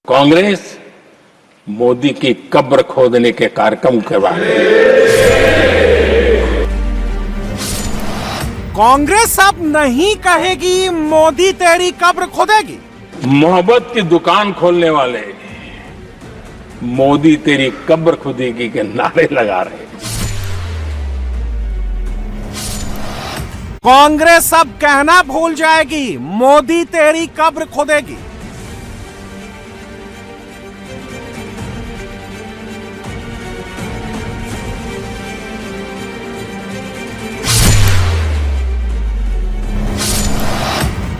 कांग्रेस मोदी की कब्र खोदने के कार्यक्रम के बारे में कांग्रेस अब नहीं कहेगी मोदी तेरी कब्र खोदेगी। मोहब्बत की दुकान खोलने वाले मोदी तेरी कब्र खुदेगी के नारे लगा रहे हैं। कांग्रेस अब कहना भूल जाएगी मोदी तेरी कब्र खोदेगी।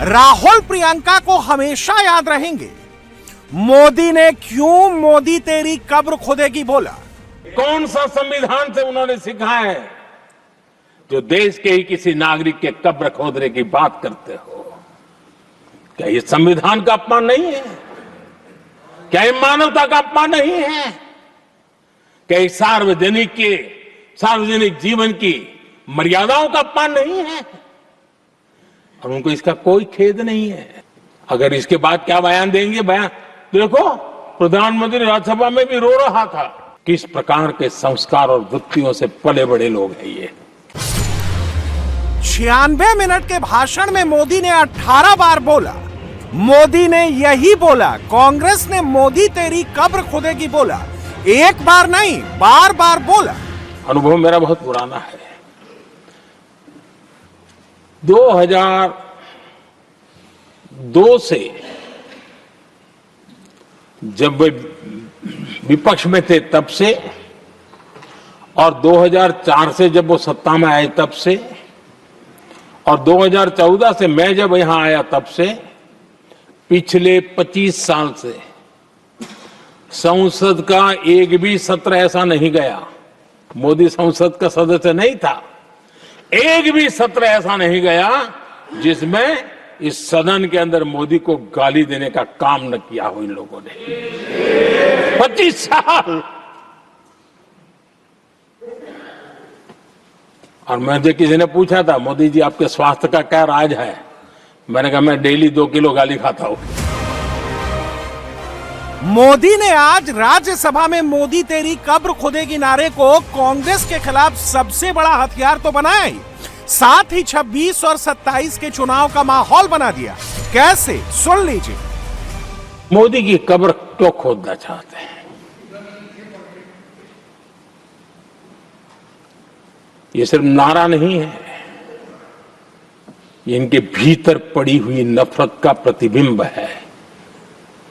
राहुल प्रियंका को हमेशा याद रहेंगे मोदी ने क्यों मोदी तेरी कब्र खोदेगी बोला। कौन सा संविधान से उन्होंने सीखा है जो देश के ही किसी नागरिक के कब्र खोदने की बात करते हो? क्या ये संविधान का अपमान नहीं है? क्या ये मानवता का अपमान नहीं है? क्या ये सार्वजनिक जीवन की मर्यादाओं का अपमान नहीं है? और उनको इसका कोई खेद नहीं है। अगर इसके बाद क्या बयान देंगे, बयान देखो, प्रधानमंत्री राज्यसभा में भी रो रहा था। किस प्रकार के संस्कार और वृत्तियों से पले बड़े लोग हैं ये। 96 मिनट के भाषण में मोदी ने 18 बार बोला। मोदी ने यही बोला, कांग्रेस ने मोदी तेरी कब्र खोदेगी बोला। एक बार नहीं, बार बार बोला। अनुभव मेरा बहुत पुराना है। 2002 से जब वे विपक्ष में थे तब से, और 2004 से जब वो सत्ता में आए तब से, और 2014 से मैं जब यहां आया तब से, पिछले 25 साल से संसद का एक भी सत्र ऐसा नहीं गया, मोदी संसद का सदस्य नहीं था, एक भी सत्र ऐसा नहीं गया जिसमें इस सदन के अंदर मोदी को गाली देने का काम न किया हो इन लोगों ने। 25 साल। और मुझे किसी ने पूछा था, मोदी जी आपके स्वास्थ्य का क्या राज है? मैंने कहा मैं डेली 2 किलो गाली खाता हूं। मोदी ने आज राज्यसभा में मोदी तेरी कब्र खोदेगी नारे को कांग्रेस के खिलाफ सबसे बड़ा हथियार तो बनाया ही, साथ ही 26 और 27 के चुनाव का माहौल बना दिया। कैसे, सुन लीजिए। मोदी की कब्र क्यों खोदना चाहते हैं? ये सिर्फ नारा नहीं है, ये इनके भीतर पड़ी हुई नफरत का प्रतिबिंब है,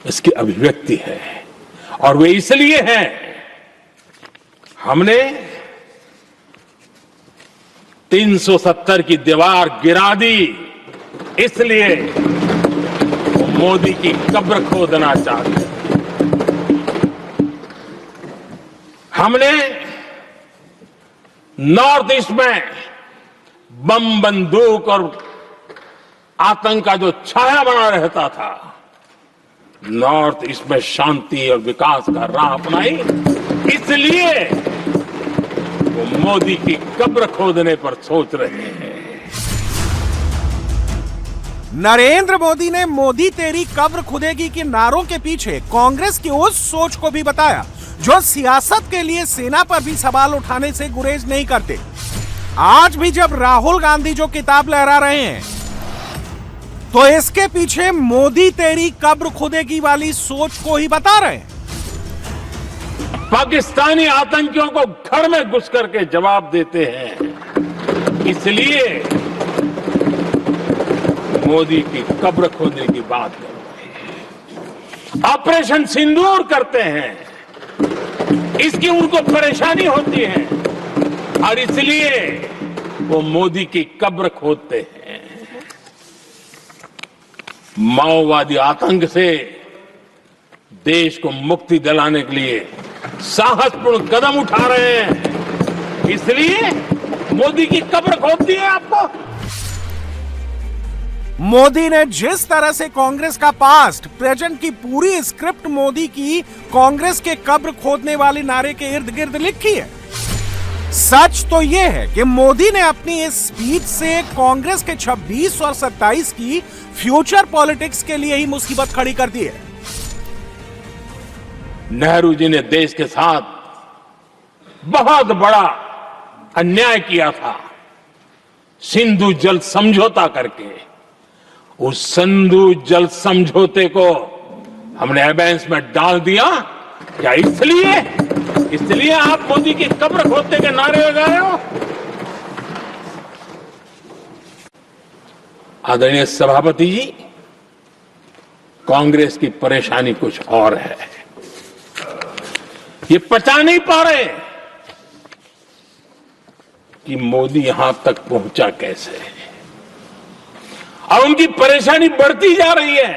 इसकी अभिव्यक्ति है। और वे इसलिए हैं, हमने 370 की दीवार गिरा दी, इसलिए वो मोदी की कब्र खोदना चाहते हैं। हमने नॉर्थ ईस्ट में बम, बंदूक और आतंक का जो छाया बना रहता था, नॉर्थ ईस्ट में शांति और विकास का राह अपनाई, इसलिए वो मोदी की कब्र खोदने पर सोच रहे हैं। नरेंद्र मोदी ने मोदी तेरी कब्र खुदेगी के नारों के पीछे कांग्रेस की उस सोच को भी बताया जो सियासत के लिए सेना पर भी सवाल उठाने से गुरेज नहीं करते। आज भी जब राहुल गांधी जो किताब लहरा रहे हैं, तो इसके पीछे मोदी तेरी कब्र खुदेगी वाली सोच को ही बता रहे हैं। पाकिस्तानी आतंकियों को घर में घुस करके जवाब देते हैं, इसलिए मोदी की कब्र खोदने की बात करते हैं। ऑपरेशन सिंदूर करते हैं, इसकी उनको परेशानी होती है और इसलिए वो मोदी की कब्र खोदते हैं। माओवादी आतंक से देश को मुक्ति दिलाने के लिए साहसपूर्ण कदम उठा रहे हैं, इसलिए मोदी की कब्र खोदती है आपको। मोदी ने जिस तरह से कांग्रेस का पास्ट प्रेजेंट की पूरी स्क्रिप्ट मोदी की कांग्रेस के कब्र खोदने वाले नारे के इर्द गिर्द लिखी है, सच तो यह है कि मोदी ने अपनी इस स्पीच से कांग्रेस के 26 और 27 की फ्यूचर पॉलिटिक्स के लिए ही मुसीबत खड़ी कर दी है। नेहरू जी ने देश के साथ बहुत बड़ा अन्याय किया था। सिंधु जल समझौता करके उस सिंधु जल समझौते को हमने एबेंस में डाल दिया। क्या इसलिए आप मोदी की कब्र खोदने के नारे लगा रहे हो? आदरणीय सभापति जी, कांग्रेस की परेशानी कुछ और है। ये पचा नहीं पा रहे कि मोदी यहां तक पहुंचा कैसे, और उनकी परेशानी बढ़ती जा रही है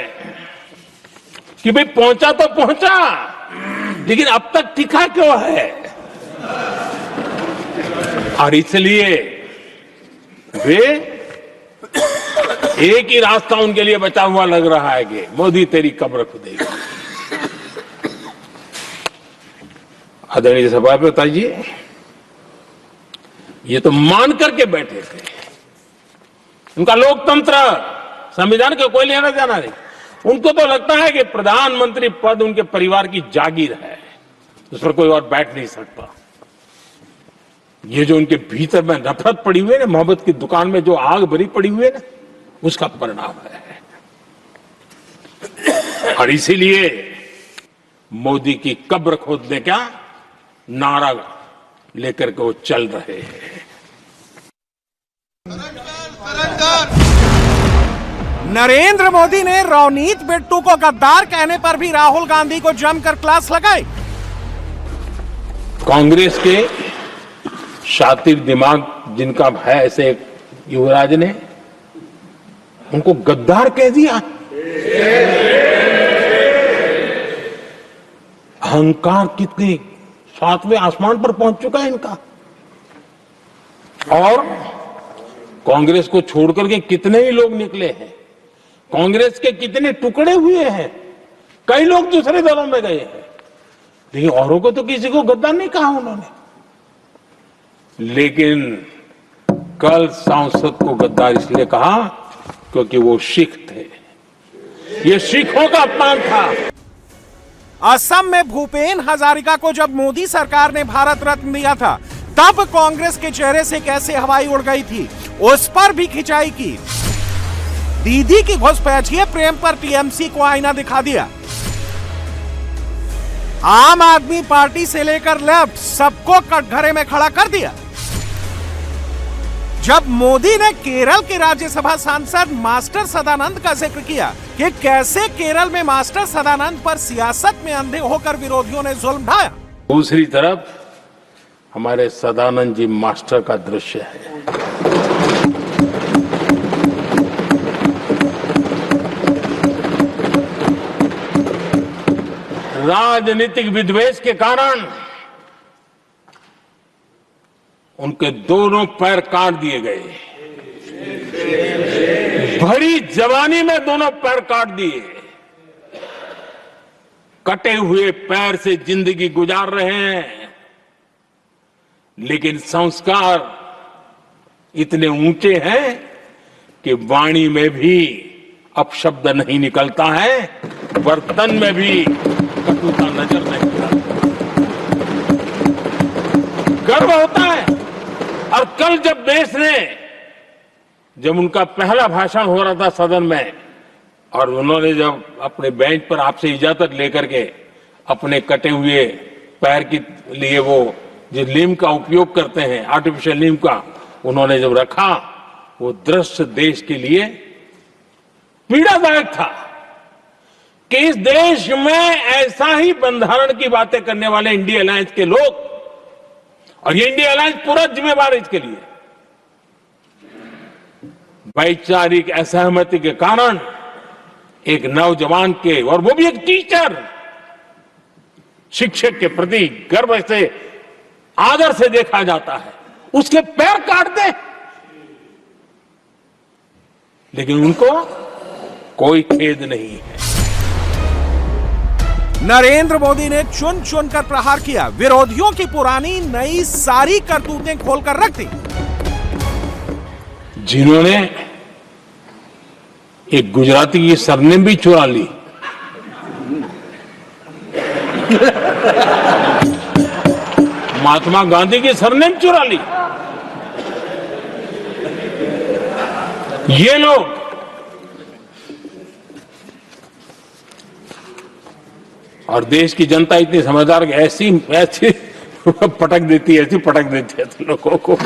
कि भाई पहुंचा तो पहुंचा, लेकिन अब तक टिका क्यों है? और इसलिए वे एक ही रास्ता उनके लिए बचा हुआ लग रहा है कि मोदी तेरी कब्र खुदेगी। आदरणीय सभापति जी, ये तो मान करके बैठे थे। उनका लोकतंत्र, संविधान का कोई लेना देना नहीं। उनको तो लगता है कि प्रधानमंत्री पद उनके परिवार की जागीर है, उस पर कोई और बैठ नहीं सकता। ये जो उनके भीतर में नफरत पड़ी हुई है ना, मोहब्बत की दुकान में जो आग भरी पड़ी हुई है ना, उसका परिणाम है। और इसीलिए मोदी की कब्र खोदने का नारा लेकर के वो चल रहे हैं। नरेंद्र मोदी ने रवनीत बिट्टू को गद्दार कहने पर भी राहुल गांधी को जमकर क्लास लगाई। कांग्रेस के शातिर दिमाग जिनका है, ऐसे एक युवराज ने उनको गद्दार कह दिया। अहंकार कितनी 7वें आसमान पर पहुंच चुका है इनका। और कांग्रेस को छोड़कर के कितने ही लोग निकले हैं, कांग्रेस के कितने टुकड़े हुए हैं, कई लोग दूसरे दलों में गए हैं, लेकिन औरों को तो किसी को गद्दार नहीं कहा उन्होंने। लेकिन कल सांसद को गद्दार इसलिए कहा क्योंकि वो सिख थे। ये सिखों का अपमान था। असम में भूपेन हजारिका को जब मोदी सरकार ने भारत रत्न दिया था, तब कांग्रेस के चेहरे से कैसे हवाई उड़ गई थी, उस पर भी खिंचाई की। दीदी की घुसपैठिए प्रेम पर टीएमसी को आईना दिखा दिया। आम आदमी पार्टी से लेकर लेफ्ट सबको कटघरे में खड़ा कर दिया। जब मोदी ने केरल के राज्यसभा सांसद मास्टर सदानंद का जिक्र किया कि कैसे केरल में मास्टर सदानंद पर सियासत में अंधे होकर विरोधियों ने जुल्म ढाया, दूसरी तरफ हमारे सदानंद जी मास्टर का दृश्य है। राजनीतिक विद्वेष के कारण उनके दोनों पैर काट दिए गए। भरी जवानी में दोनों पैर काट दिए। कटे हुए पैर से जिंदगी गुजार रहे हैं, लेकिन संस्कार इतने ऊंचे हैं कि वाणी में भी अपशब्द नहीं निकलता है, बर्तन में भी कटुता नजर नहीं आती। गर्व होता है। और कल जब देश ने, जब उनका पहला भाषण हो रहा था सदन में, और उन्होंने जब अपने बेंच पर आपसे इजाजत लेकर के अपने कटे हुए पैर के लिए वो जो लीम का उपयोग करते हैं, आर्टिफिशियल लीम का, उन्होंने जब रखा, वो दृश्य देश के लिए पीड़ादायक था कि इस देश में ऐसा ही बंधारण की बातें करने वाले इंडिया अलायंस के लोग, और ये इंडिया अलायंस पूरा जिम्मेवार इसके लिए, वैचारिक असहमति के कारण एक नौजवान के, और वो भी एक टीचर, शिक्षक के प्रति गर्व से, आदर से देखा जाता है, उसके पैर काट दे, लेकिन उनको कोई खेद नहीं है। नरेंद्र मोदी ने चुन चुन कर प्रहार किया, विरोधियों की पुरानी नई सारी करतूतें खोलकर रख दी। जिन्होंने एक गुजराती की सरनेम भी चुरा ली, महात्मा गांधी की सरनेम चुरा ली। ये लोग और देश की जनता इतनी समझदार कि ऐसी ऐसी पटक देती है तो लोगों को।